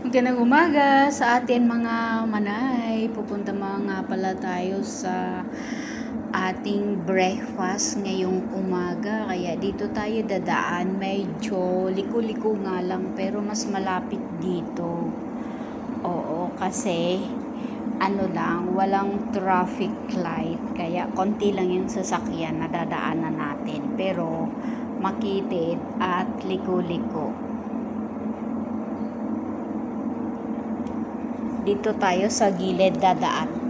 Magandang umaga sa atin mga manay. Pupunta nga pala tayo sa ating breakfast ngayong umaga. Kaya dito tayo dadaan. Medyo liko-liko nga lang pero mas malapit dito. Oo, kasi ano lang, walang traffic light. Kaya konti lang yung sasakyan na dadaanan natin. Pero makitid at liko-liko. Dito tayo sa gilid dadaan.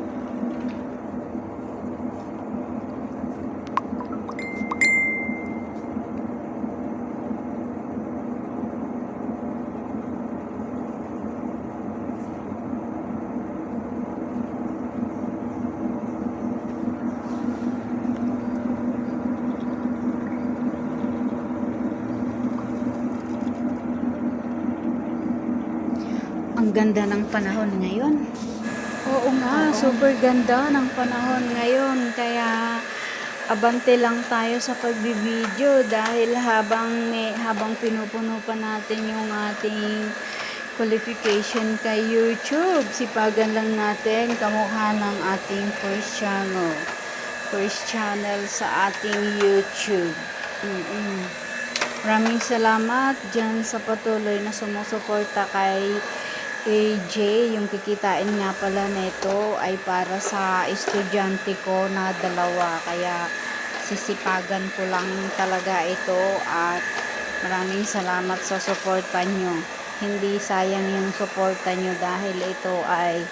Ang ganda ng panahon ngayon. Oo nga, super ganda ng panahon ngayon. Kaya abante lang tayo sa pagbibideo dahil habang pinupuno pa natin yung ating qualification kay YouTube, sipagan lang natin kamukha ng ating first channel sa ating YouTube. Maraming salamat dyan sa patuloy na sumusuporta kay AJ. Yung kikitain nga pala nito ay para sa estudyante ko na 2. Kaya sisipagan ko lang talaga ito at maraming salamat sa suporta nyo. Hindi sayang yung suporta nyo dahil ito ay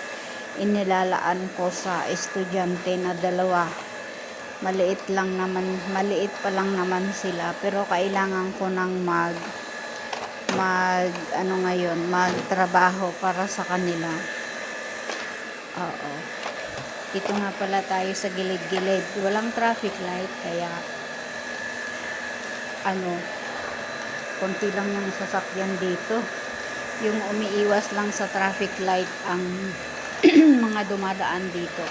inilalaan ko sa estudyante na 2. Maliit pa lang naman sila pero kailangan ko nang magtrabaho para sa kanila. Oo. Dito nga pala tayo sa gilid-gilid. Walang traffic light kaya konti lang yung sasakyan dito. Yung umiiwas lang sa traffic light ang mga dumadaan dito.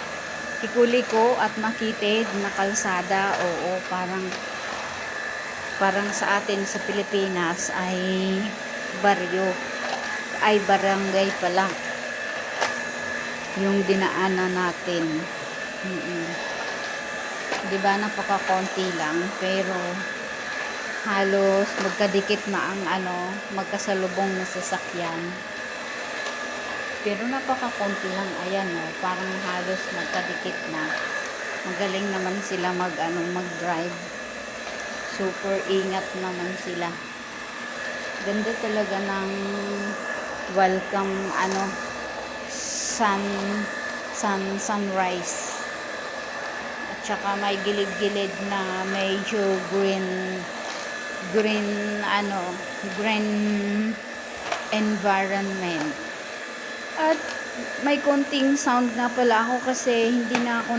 Liko-liko at makitid na kalsada. Oo, parang sa atin sa Pilipinas ay barangay pala yung dinaanan natin. Diba napakakonti lang pero halos magkadikit na ang magkasalubong na sasakyan. Pero napakakonti lang, ayan parang halos magkadikit na. Magaling naman sila mag-drive. Super ingat naman sila. Ganda talaga ng welcome sunrise. At saka may gilid-gilid na medyo green environment. At may konting sound nga pala ako kasi hindi na ako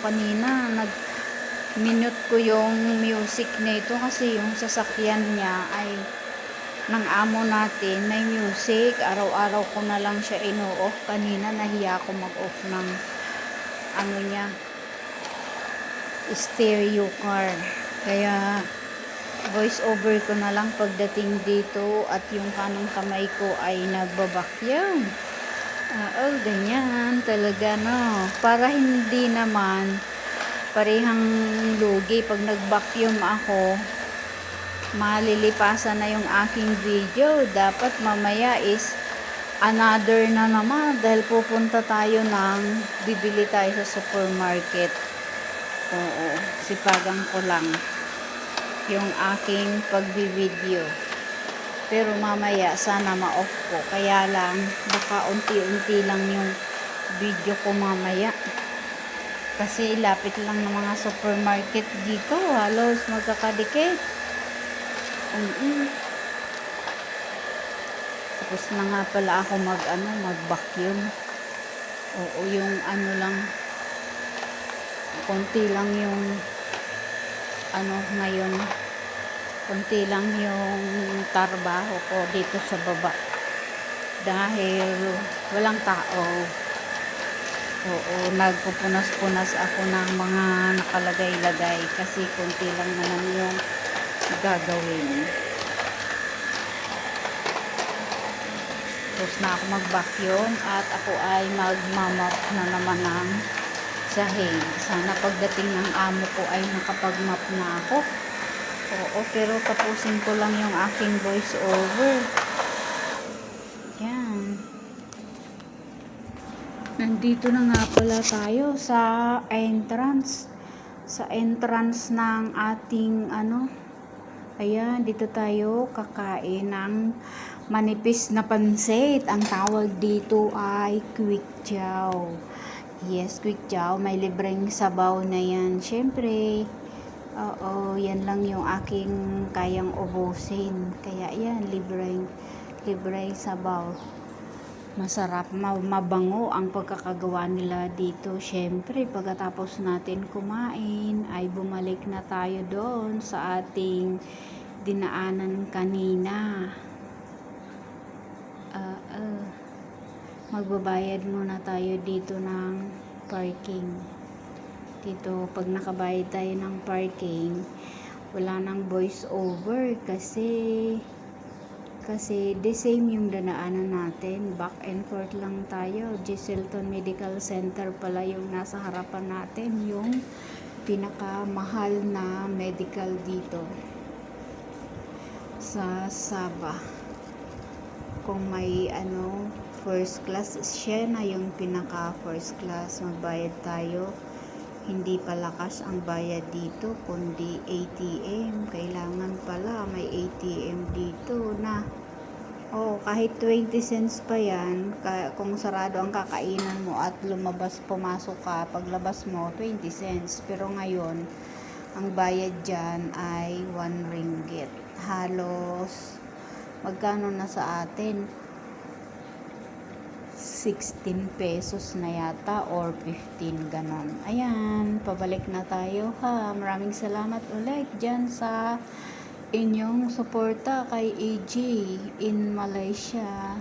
kanina nag-minute ko yung music nito kasi yung sasakyan niya ay ng amo natin may music. Araw-araw ko na lang siya ino-off. Kanina nahiya ako mag-off ng niya stereo car. Kaya voice over ko na lang pagdating dito at yung kanang kamay ko ay nagbabakyam. Ganyan talaga para hindi naman parehang lugi pag nag-vacuum ako, malilipasan na yung aking video. Dapat mamaya is another na naman dahil pupunta tayo bibili tayo sa supermarket. Oo, sipagan ko lang yung aking pagbibideo. Pero mamaya sana ma-off ko. Kaya lang baka unti-unti lang yung video ko mamaya. Kasi lapit lang ng mga supermarket dito. Halos magkakadikit. Tapos na nga pala ako mag-vacuum. Oo, yung lang. Konti lang yung ngayon. Konti lang yung trabaho ko dito sa baba dahil walang tao. Oo, nagpupunas-punas ako ng mga nakalagay-lagay kasi konti lang naman yung gagawin. Tapos na ako mag-vacuum at ako ay magmamop na naman ng sahig. Sana pagdating ng amo ko ay nakapag-mop na ako. Oo, pero tapusin ko lang yung aking voice over. Yan. Nandito na nga pala tayo sa entrance. Sa entrance ng ating ayan, dito tayo kakain ng manipis na pansit. Ang tawag dito ay quick chow. Yes, quick chow. May libreng sabaw na yan. Syempre, oo, yan lang yung aking kayang ubusin. Kaya yan, libreng sabaw. Masarap, mabango ang pagkakagawa nila dito. Syempre, pagkatapos natin kumain, ay bumalik na tayo doon sa ating dinaanan kanina. Magbabayad muna tayo dito ng parking. Dito, pag nakabayad tayo ng parking, wala nang voice over kasi the same yung danaanan natin, back and forth lang tayo. Giselton Medical Center pala yung nasa harapan natin, yung pinakamahal na medical dito sa Sabah. Kung may first class, siya na yung pinaka first class. Magbayad tayo, hindi pala cash ang bayad dito kundi ATM. Kailangan pala may ATM dito na kahit 20 cents pa yan, kung sarado ang kakainan mo at pumasok ka, paglabas mo 20 cents, pero ngayon ang bayad dyan ay 1 ringgit. Halos magkano na sa atin? 16 pesos na yata or 15, ganon. Ayan, pabalik na tayo ha. Maraming salamat ulit dyan sa inyong suporta kay AJ in Malaysia.